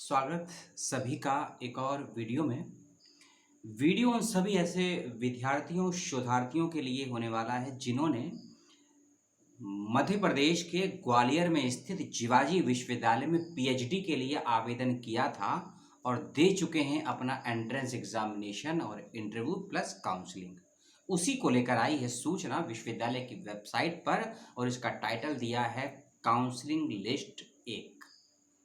स्वागत सभी का एक और वीडियो में। वीडियो उन सभी ऐसे विद्यार्थियों शोधार्थियों के लिए होने वाला है जिन्होंने मध्य प्रदेश के ग्वालियर में स्थित जिवाजी विश्वविद्यालय में पीएचडी के लिए आवेदन किया था और दे चुके हैं अपना एंट्रेंस एग्जामिनेशन और इंटरव्यू प्लस काउंसलिंग। उसी को लेकर आई है सूचना विश्वविद्यालय की वेबसाइट पर और इसका टाइटल दिया है काउंसलिंग लिस्ट एक।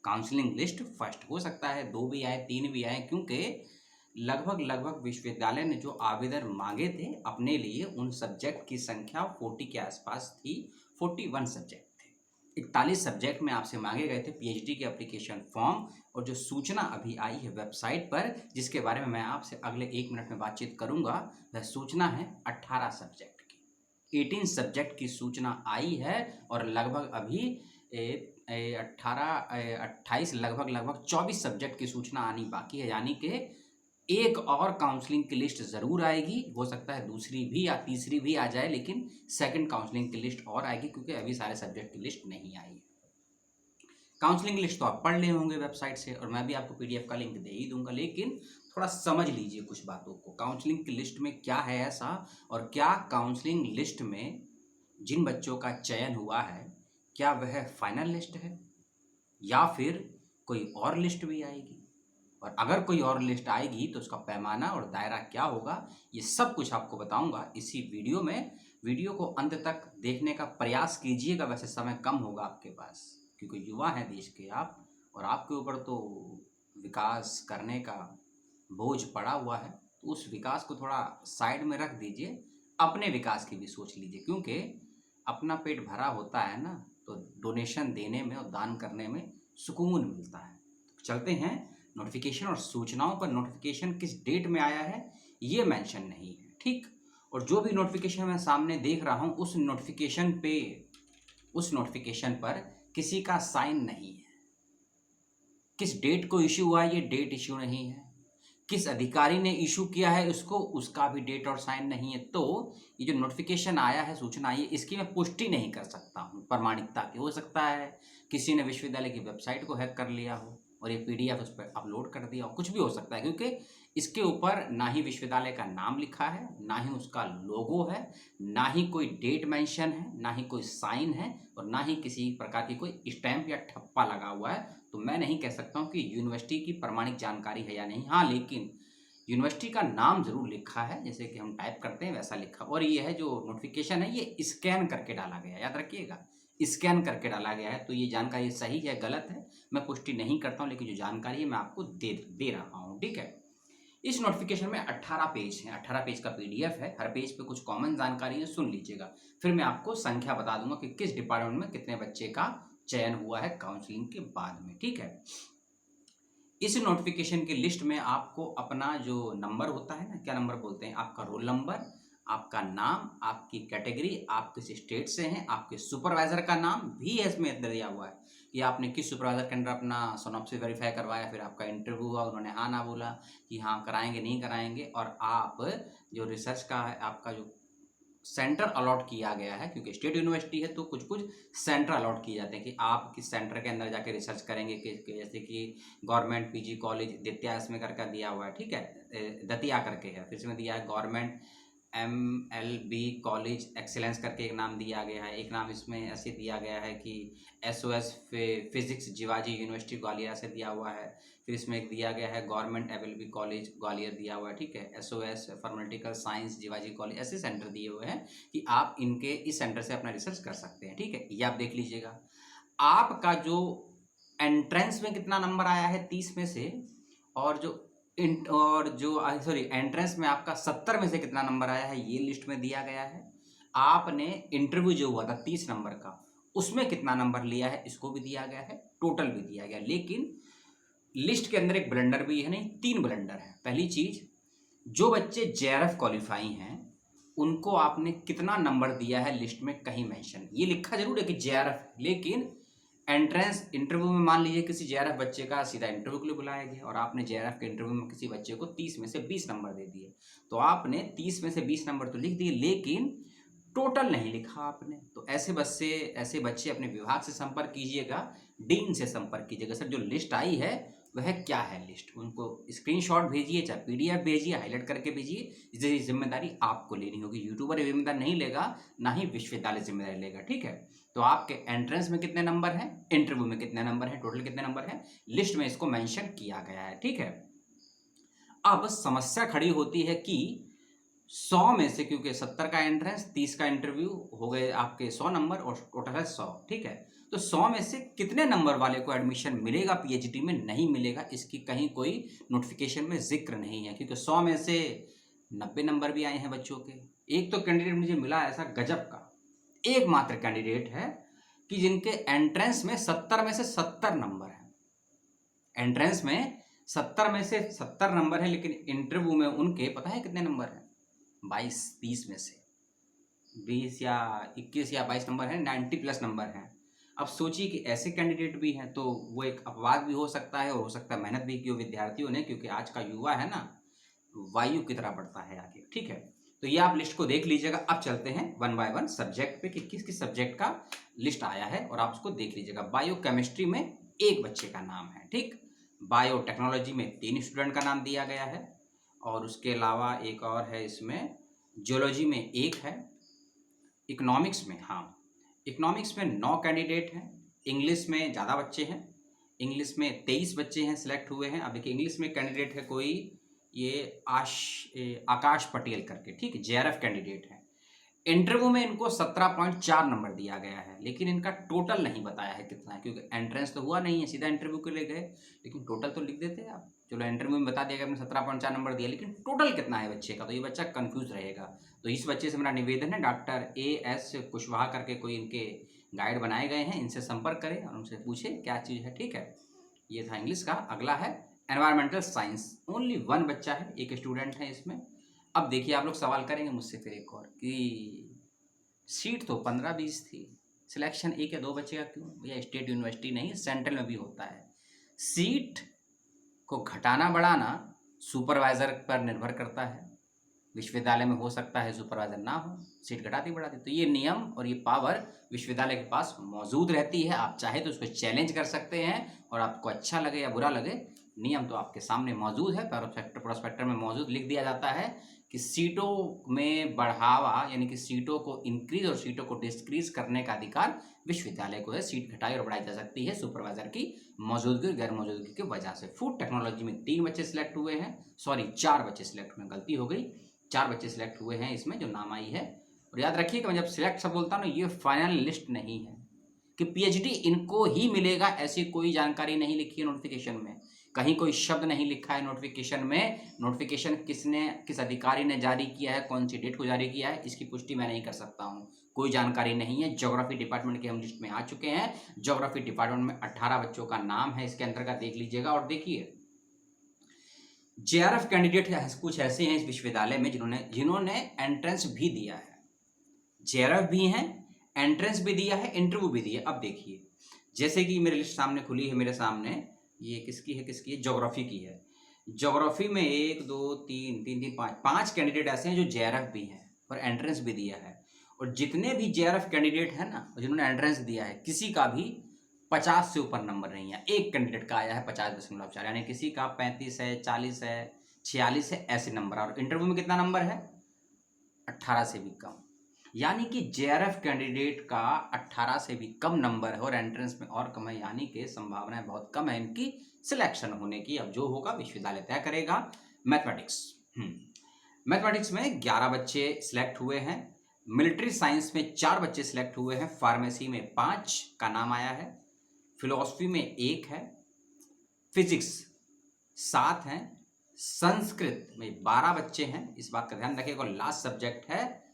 काउंसलिंग लिस्ट फर्स्ट हो सकता है, दो भी आए तीन भी आए, क्योंकि लगभग विश्वविद्यालय ने जो आवेदन मांगे थे अपने लिए उन सब्जेक्ट की संख्या 40 के आसपास थी। 41 सब्जेक्ट थे, 41 सब्जेक्ट में आपसे मांगे गए थे पीएचडी के एप्लीकेशन फॉर्म। और जो सूचना अभी आई है वेबसाइट पर जिसके बारे में मैं आपसे अगले 1 मिनट में बातचीत करूंगा, वह सूचना है 18 सब्जेक्ट की। 18 सब्जेक्ट की सूचना आई है और लगभग अभी 28 लगभग 24 सब्जेक्ट की सूचना आनी बाकी है, यानी कि एक और काउंसलिंग की लिस्ट ज़रूर आएगी। हो सकता है दूसरी भी या तीसरी भी आ जाए, लेकिन सेकंड काउंसलिंग की लिस्ट और आएगी क्योंकि अभी सारे सब्जेक्ट की लिस्ट नहीं आई है। काउंसलिंग लिस्ट तो आप पढ़ ले होंगे वेबसाइट से और मैं भी आपको पीडीएफ का लिंक दे ही दूंगा, लेकिन थोड़ा समझ लीजिए कुछ बातों को। काउंसलिंग की लिस्ट में क्या है ऐसा, और क्या काउंसलिंग लिस्ट में जिन बच्चों का चयन हुआ है क्या वह फाइनल लिस्ट है या फिर कोई और लिस्ट भी आएगी, और अगर कोई और लिस्ट आएगी तो उसका पैमाना और दायरा क्या होगा, ये सब कुछ आपको बताऊंगा इसी वीडियो में। वीडियो को अंत तक देखने का प्रयास कीजिएगा। वैसे समय कम होगा आपके पास क्योंकि युवा हैं देश के आप, और आपके ऊपर तो विकास करने का बोझ पड़ा हुआ है, तो उस विकास को थोड़ा साइड में रख दीजिए, अपने विकास की भी सोच लीजिए, क्योंकि अपना पेट भरा होता है ना तो डोनेशन देने में और दान करने में सुकून मिलता है। तो चलते हैं नोटिफिकेशन और सूचनाओं पर। नोटिफिकेशन किस डेट में आया है ये मेंशन नहीं है, ठीक। और जो भी नोटिफिकेशन मैं सामने देख रहा हूँ उस नोटिफिकेशन पर किसी का साइन नहीं है। किस डेट को इशू हुआ ये डेट इशू नहीं है, किस अधिकारी ने इशू किया है उसको उसका भी डेट और साइन नहीं है। तो ये जो नोटिफिकेशन आया है, सूचना आई है, इसकी मैं पुष्टि नहीं कर सकता हूँ प्रमाणिकता की। हो सकता है किसी ने विश्वविद्यालय की वेबसाइट को हैक कर लिया हो और ये पीडीएफ उस पर अपलोड कर दिया हो, कुछ भी हो सकता है, क्योंकि इसके ऊपर ना ही विश्वविद्यालय का नाम लिखा है, ना ही उसका लोगो है, ना ही कोई डेट मेंशन है, ना ही कोई साइन है, और ना ही किसी प्रकार की कोई स्टैंप या ठप्पा लगा हुआ है। तो मैं नहीं कह सकता हूँ कि यूनिवर्सिटी की प्रमाणिक जानकारी है या नहीं। हाँ, लेकिन यूनिवर्सिटी का नाम जरूर लिखा है, जैसे कि हम टाइप करते हैं वैसा लिखा। और ये है जो नोटिफिकेशन है ये स्कैन करके डाला गया है, याद रखिएगा, स्कैन करके डाला गया है। तो ये जानकारी सही है गलत है मैं पुष्टि नहीं करता हूँ, लेकिन जो जानकारी है मैं आपको दे रहा हूँ, ठीक है। इस नोटिफिकेशन में 18 पेज हैं, 18 पेज का पीडीएफ है। हर पेज पे कुछ कॉमन जानकारी है, सुन लीजिएगा। फिर मैं आपको संख्या बता दूंगा कि किस डिपार्टमेंट में कितने बच्चे का चयन हुआ है काउंसलिंग के बाद में, ठीक है। इस नोटिफिकेशन की लिस्ट में आपको अपना जो नंबर होता है ना, क्या नंबर बोलते हैं, आपका रोल नंबर, आपका नाम, आपकी कैटेगरी, आप किस स्टेट से हैं, आपके सुपरवाइजर का नाम भी इसमें अंदर दिया हुआ है कि आपने किस सुपरवाइजर के अंदर अपना सोनोप्सिस वेरीफाई करवाया, फिर आपका इंटरव्यू हुआ, उन्होंने हाँ ना बोला कि हाँ कराएंगे नहीं कराएंगे, और आप जो रिसर्च का है आपका जो सेंटर अलॉट किया गया है, क्योंकि स्टेट यूनिवर्सिटी है तो कुछ कुछ सेंटर अलॉट किए जाते हैं कि आप किस सेंटर के अंदर जाके रिसर्च करेंगे। कि जैसे कि गवर्नमेंट पीजी कॉलेज दतिया इसमें करके दिया हुआ है, ठीक है, दतिया करके है। फिर इसमें दिया है गवर्नमेंट MLB कॉलेज एक्सीलेंस करके एक नाम दिया गया है। एक नाम इसमें ऐसे दिया गया है कि SOS physics Jiwaji university Gwalior से दिया हुआ है। फिर इसमें एक दिया गया है गवर्नमेंट MLB कॉलेज ग्वालियर दिया हुआ है, ठीक है। SOS pharmaceutical science Jiwaji college, ऐसे सेंटर दिए हुए हैं कि आप इनके इस सेंटर से अपना रिसर्च कर सकते हैं, ठीक है। ये आप देख लीजिएगा। आपका जो एंट्रेंस में कितना नंबर आया है 30 में से, और जो एंट्रेंस में आपका 70 में से कितना नंबर आया है ये लिस्ट में दिया गया है। आपने इंटरव्यू जो हुआ था 30 नंबर का उसमें कितना नंबर लिया है इसको भी दिया गया है, टोटल भी दिया गया। लेकिन लिस्ट के अंदर एक ब्लंडर भी है, नहीं 3 ब्लंडर है। पहली चीज, जो बच्चे JRF क्वालिफाई हैं उनको आपने कितना नंबर दिया है लिस्ट में कहीं मेंशन, ये लिखा जरूर है कि JRF, लेकिन एंट्रेंस इंटरव्यू में मान लीजिए किसी JRF बच्चे का सीधा इंटरव्यू के लिए बुलाया गया और आपने JRF के इंटरव्यू में किसी बच्चे को 30 में से 20 नंबर दे दिए, तो आपने 30 में से 20 नंबर तो लिख दिए लेकिन टोटल नहीं लिखा आपने। तो ऐसे बच्चे अपने विभाग से संपर्क कीजिएगा, डीन से संपर्क कीजिएगा। सर जो लिस्ट आई है वह क्या है लिस्ट, उनको स्क्रीनशॉट भेजिए, चाहे पीडीएफ भेजिए, हाईलाइट करके भेजिए। इसकी जिम्मेदारी आपको लेनी होगी। यूट्यूबर जिम्मेदारी नहीं लेगा, ना ही विश्वविद्यालय जिम्मेदारी लेगा, ठीक है। तो आपके एंट्रेंस में कितने नंबर हैं, इंटरव्यू में कितने नंबर हैं, टोटल कितने नंबर हैं, लिस्ट में इसको मेंशन किया गया है, ठीक है। अब समस्या खड़ी होती है कि 100 में से, क्योंकि 70 का एंट्रेंस, 30 का इंटरव्यू, हो गए आपके 100 नंबर और टोटल है 100, ठीक है। तो 100 में से कितने नंबर वाले को एडमिशन मिलेगा पीएचडी में, नहीं मिलेगा, इसकी कहीं कोई नोटिफिकेशन में जिक्र नहीं है। क्योंकि 100 में से 90 नंबर भी आए हैं बच्चों के। एक तो कैंडिडेट मुझे मिला ऐसा गजब का, एकमात्र कैंडिडेट है कि जिनके एंट्रेंस में 70 में से 70 नंबर है। एंट्रेंस में 70 में से 70 नंबर है, लेकिन इंटरव्यू में उनके पता है कितने नंबर हैं, 22-30 में से 20 या 21 या 22 नंबर है, 90 प्लस नंबर हैं। अब सोचिए कि ऐसे कैंडिडेट भी हैं, तो वो एक अपवाद भी हो सकता है, और हो सकता है मेहनत भी की हो विद्यार्थियों ने, क्योंकि आज का युवा है ना, वायु की तरह बढ़ता है आगे, ठीक है। तो ये आप लिस्ट को देख लीजिएगा। अब चलते हैं 1 बाय 1 सब्जेक्ट पे कि किस किस सब्जेक्ट का लिस्ट आया है, और आप उसको देख लीजिएगा। बायोकेमिस्ट्री में एक बच्चे का नाम है, ठीक। बायोटेक्नोलॉजी में 3 स्टूडेंट का नाम दिया गया है, और उसके अलावा एक और है इसमें, जियोलॉजी में 1 है, इकोनॉमिक्स में, हाँ, इकोनॉमिक्स में 9 कैंडिडेट हैं, इंग्लिश में ज़्यादा बच्चे हैं, इंग्लिश में 23 बच्चे हैं सिलेक्ट हुए हैं। अब देखिए इंग्लिश में कैंडिडेट है कोई, ये आकाश पटेल करके, ठीक है, जेआरएफ कैंडिडेट है। इंटरव्यू में इनको 17.4 नंबर दिया गया है, लेकिन इनका टोटल नहीं बताया है कितना है, क्योंकि एंट्रेंस तो हुआ नहीं है, सीधा इंटरव्यू के लिए गए, लेकिन टोटल तो लिख देते हैं आप। चलो इंटरव्यू में बता दिया गया 17.4 नंबर दिया, लेकिन टोटल कितना है बच्चे का, तो ये बच्चा कंफ्यूज रहेगा। तो इस बच्चे से मेरा निवेदन है, डॉक्टर AS कुशवाहा करके कोई इनके गाइड बनाए गए हैं, इनसे संपर्क करें और उनसे पूछें क्या चीज़ है, ठीक है। ये था इंग्लिश का। अगला है एनवायरमेंटल साइंस, ओनली 1 बच्चा है, एक स्टूडेंट है इसमें। अब देखिए आप लोग सवाल करेंगे मुझसे फिर एक और कि सीट तो 15-20 थी, सिलेक्शन 1 या 2 बच्चे का क्यों भैया, स्टेट यूनिवर्सिटी नहीं, सेंट्रल में भी होता है। सीट को घटाना बढ़ाना सुपरवाइज़र पर निर्भर करता है, विश्वविद्यालय में हो सकता है सुपरवाइज़र ना हो, सीट घटाती बढ़ाती, तो ये नियम और ये पावर विश्वविद्यालय के पास मौजूद रहती है। आप चाहे तो उसको चैलेंज कर सकते हैं, और आपको अच्छा लगे या बुरा लगे, नियम तो आपके सामने मौजूद है, प्रोस्पेक्टर में मौजूद लिख दिया जाता है कि सीटों में बढ़ावा, यानी कि सीटों को इंक्रीज और सीटों को डिस्क्रीज करने का अधिकार विश्वविद्यालय को है। सीट घटाई और बढ़ाई जा सकती है सुपरवाइजर की मौजूदगी गैर मौजूदगी की वजह से। फूड टेक्नोलॉजी में 3 बच्चे सिलेक्ट हुए हैं, सॉरी 4 बच्चे सिलेक्ट हुए, गलती हो गई, 4 बच्चे सिलेक्ट हुए हैं इसमें जो नाम आई है। और याद रखिएगा, मैं जब सिलेक्ट सब बोलता हूँ ना, ये फाइनल लिस्ट नहीं है कि पीएचडी इनको ही मिलेगा, ऐसी कोई जानकारी नहीं लिखी है नोटिफिकेशन में, कहीं कोई शब्द नहीं लिखा है नोटिफिकेशन में। नोटिफिकेशन किस अधिकारी ने जारी किया है, कौन सी डेट को जारी किया है, इसकी पुष्टि मैं नहीं कर सकता हूँ, कोई जानकारी नहीं है। ज्योग्राफी डिपार्टमेंट के हम लिस्ट में आ चुके हैं, ज्योग्राफी डिपार्टमेंट में 18 बच्चों का नाम है इसके अंतर्गत, देख लीजिएगा। और देखिए जेआरएफ कैंडिडेट कुछ ऐसे हैं इस विश्वविद्यालय में जिन्होंने एंट्रेंस भी दिया है, जेआरएफ भी हैं, एंट्रेंस भी दिया है, इंटरव्यू भी दिया। अब देखिए जैसे कि मेरे लिस्ट सामने खुली है, मेरे सामने ये किसकी है, ज्योग्राफी की है। ज्योग्राफी में 1 2 3 5 कैंडिडेट ऐसे हैं जो जेआरएफ भी हैं और एंट्रेंस भी दिया है। और जितने भी जेआरएफ कैंडिडेट हैं ना, जिन्होंने एंट्रेंस दिया है, किसी का भी 50 से ऊपर नंबर नहीं है। एक कैंडिडेट का आया है 50.4, यानी किसी का 35 है, 40 है, 46 है, ऐसे नंबर। और इंटरव्यू में कितना नंबर है, 18 से भी कम, यानी कि जेआरएफ कैंडिडेट का 18 से भी कम नंबर है और एंट्रेंस में और कम है, यानी कि संभावनाएं बहुत कम है इनकी सिलेक्शन होने की। अब जो होगा विश्वविद्यालय तय करेगा। मैथमेटिक्स में 11 बच्चे सिलेक्ट हुए हैं, मिलिट्री साइंस में 4 बच्चे सिलेक्ट हुए हैं, फार्मेसी में 5 का नाम आया है, फिलॉसफी में 1 है, फिजिक्स 7 हैं, संस्कृत में 12 बच्चे हैं, इस बात का ध्यान रखिएगा। लास्ट सब्जेक्ट है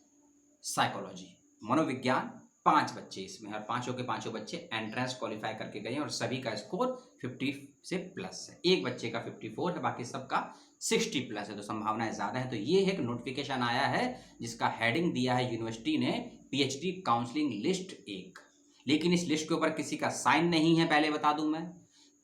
साइकोलॉजी, मनोविज्ञान, 5 बच्चे इसमें, और पांचों के पांचों बच्चे एंट्रेंस क्वालिफाई करके गए हैं और सभी का स्कोर 50 से प्लस है। एक बच्चे का 54 है, बाकी सबका 60 प्लस है, तो संभावनाएं ज़्यादा है। तो ये एक नोटिफिकेशन आया है जिसका हेडिंग दिया है यूनिवर्सिटी ने, पीएचडी काउंसलिंग लिस्ट 1, लेकिन इस लिस्ट के ऊपर किसी का साइन नहीं है, पहले बता दूं मैं।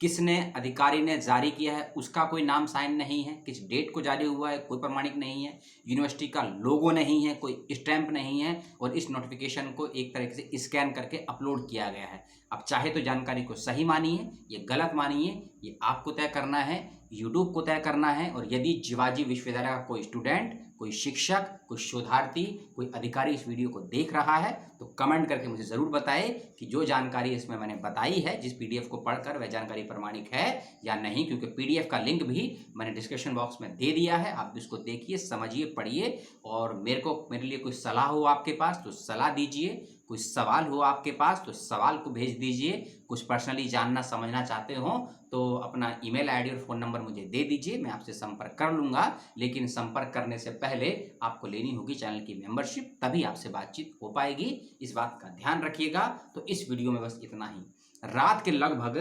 किसने अधिकारी ने जारी किया है उसका कोई नाम साइन नहीं है, किस डेट को जारी हुआ है कोई प्रमाणिक नहीं है, यूनिवर्सिटी का लोगो नहीं है, कोई स्टैंप नहीं है, और इस नोटिफिकेशन को एक तरीके से स्कैन करके अपलोड किया गया है। अब चाहे तो जानकारी को सही मानिए या गलत मानिए, ये आपको तय करना है, यूट्यूब को तय करना है। और यदि जिवाजी विश्वविद्यालय का कोई स्टूडेंट, कोई शिक्षक, कोई शोधार्थी, कोई अधिकारी इस वीडियो को देख रहा है तो कमेंट करके मुझे ज़रूर बताएं कि जो जानकारी इसमें मैंने बताई है, जिस पीडीएफ को पढ़कर, वह जानकारी प्रमाणिक है या नहीं। क्योंकि पीडीएफ का लिंक भी मैंने डिस्क्रिप्शन बॉक्स में दे दिया है, आप इसको देखिए, समझिए, पढ़िए, और मेरे लिए कोई सलाह हो आपके पास तो सलाह दीजिए, कोई सवाल हो आपके पास तो सवाल को भेज दीजिए, कुछ पर्सनली जानना समझना चाहते हो तो अपना ईमेल आईडी और फ़ोन नंबर मुझे दे दीजिए, मैं आपसे संपर्क कर लूँगा। लेकिन संपर्क करने से पहले आपको लेनी होगी चैनल की मेंबरशिप, तभी आपसे बातचीत हो पाएगी, इस बात का ध्यान रखिएगा। तो इस वीडियो में बस इतना ही। रात के लगभग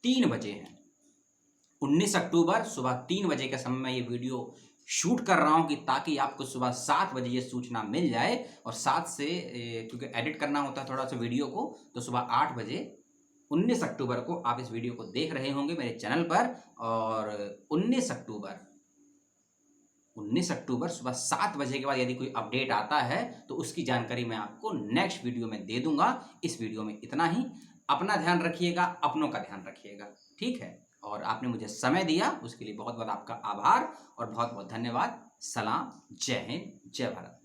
3 बजे हैं, 19 अक्टूबर सुबह 3 बजे के समय में ये वीडियो शूट कर रहा हूँ कि ताकि आपको सुबह 7 बजे ये सूचना मिल जाए। और 7 से क्योंकि एडिट करना होता है थोड़ा सा वीडियो को, तो सुबह 8 बजे 19 अक्टूबर को आप इस वीडियो को देख रहे होंगे मेरे चैनल पर। और 19 अक्टूबर सुबह 7 बजे के बाद यदि कोई अपडेट आता है तो उसकी जानकारी मैं आपको नेक्स्ट वीडियो में दे दूंगा। इस वीडियो में इतना ही। अपना ध्यान रखिएगा, अपनों का ध्यान रखिएगा, ठीक है। और आपने मुझे समय दिया उसके लिए बहुत बहुत आपका आभार और बहुत बहुत धन्यवाद। सलाम, जय हिंद, जय भारत।